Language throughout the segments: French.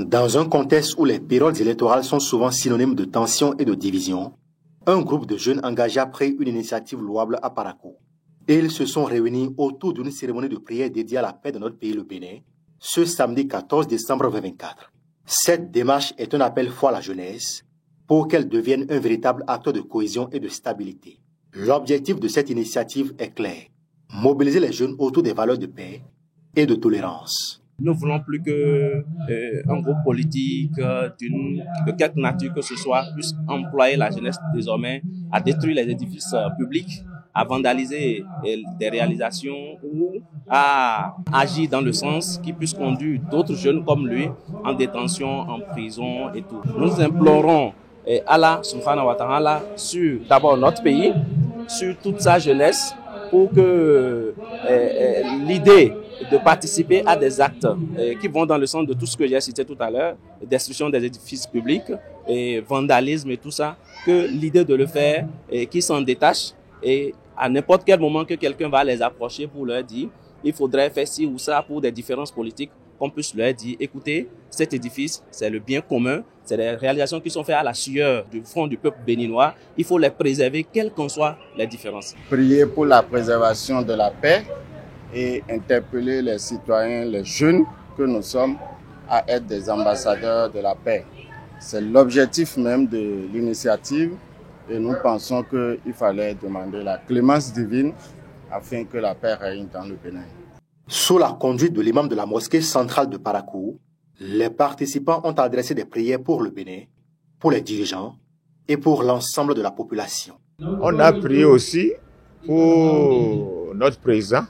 Dans un contexte où les périodes électorales sont souvent synonymes de tension et de division, un groupe de jeunes engagés a pris une initiative louable à Parakou. Ils se sont réunis autour d'une cérémonie de prière dédiée à la paix dans notre pays, le Bénin, ce samedi 14 décembre 2024. Cette démarche est un appel fort à la jeunesse pour qu'elle devienne un véritable acteur de cohésion et de stabilité. L'objectif de cette initiative est clair: mobiliser les jeunes autour des valeurs de paix et de tolérance. Nous ne voulons plus qu'un groupe politique de quelque nature que ce soit puisse employer la jeunesse désormais à détruire les édifices publics, à vandaliser des réalisations ou à agir dans le sens qui puisse conduire d'autres jeunes comme lui en détention, en prison et tout. Nous implorons Allah subhanahu wa ta'ala sur d'abord notre pays, sur toute sa jeunesse, pour que l'idée de participer à des actes qui vont dans le sens de tout ce que j'ai cité tout à l'heure, destruction des édifices publics, et vandalisme et tout ça, que l'idée de le faire, qu'ils s'en détachent et à n'importe quel moment que quelqu'un va les approcher pour leur dire il faudrait faire ci ou ça pour des différences politiques, qu'on puisse leur dire écoutez, cet édifice, c'est le bien commun, c'est des réalisations qui sont faites à la sueur du front du peuple béninois, il faut les préserver, quelles qu'en soient les différences. Prier pour la préservation de la paix et interpeller les citoyens, les jeunes que nous sommes, à être des ambassadeurs de la paix. C'est l'objectif même de l'initiative et nous pensons qu'il fallait demander la clémence divine afin que la paix règne dans le Bénin. Sous la conduite de l'imam de la mosquée centrale de Parakou, les participants ont adressé des prières pour le Bénin, pour les dirigeants et pour l'ensemble de la population. On a prié aussi pour notre président,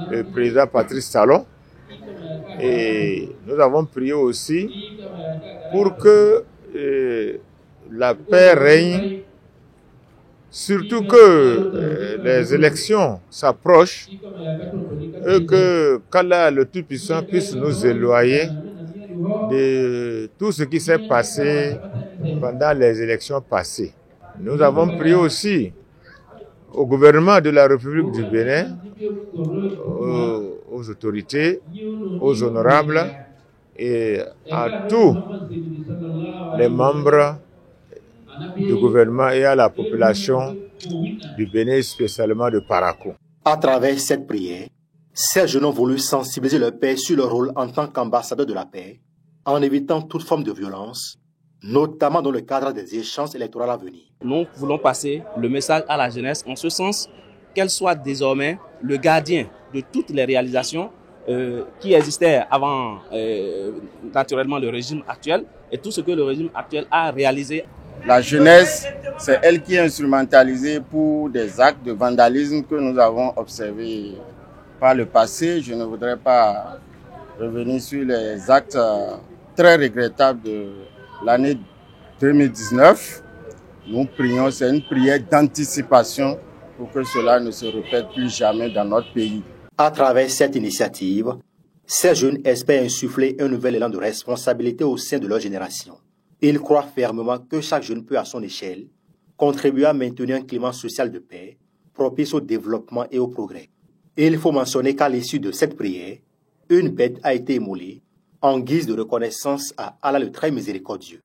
le président Patrice Talon, et nous avons prié aussi pour que la paix règne, surtout que les élections s'approchent et que qu'Allah le Tout-Puissant puisse nous éloigner de tout ce qui s'est passé pendant les élections passées. Nous avons prié aussi au gouvernement de la République du Bénin, aux autorités, aux honorables et à tous les membres du gouvernement et à la population du Bénin, spécialement de Parakou. À travers cette prière, ces jeunes ont voulu sensibiliser leur père sur leur rôle en tant qu'ambassadeur de la paix, en évitant toute forme de violence, notamment dans le cadre des échéances électorales à venir. Nous voulons passer le message à la jeunesse en ce sens qu'elle soit désormais le gardien de toutes les réalisations qui existaient avant naturellement le régime actuel et tout ce que le régime actuel a réalisé. La jeunesse, c'est elle qui est instrumentalisée pour des actes de vandalisme que nous avons observés par le passé. Je ne voudrais pas revenir sur les actes très regrettables de l'année 2019. Nous prions, c'est une prière d'anticipation pour que cela ne se répète plus jamais dans notre pays. À travers cette initiative, ces jeunes espèrent insuffler un nouvel élan de responsabilité au sein de leur génération. Ils croient fermement que chaque jeune peut à son échelle contribuer à maintenir un climat social de paix, propice au développement et au progrès. Et il faut mentionner qu'à l'issue de cette prière, une bête a été immolée en guise de reconnaissance à Allah le très miséricordieux.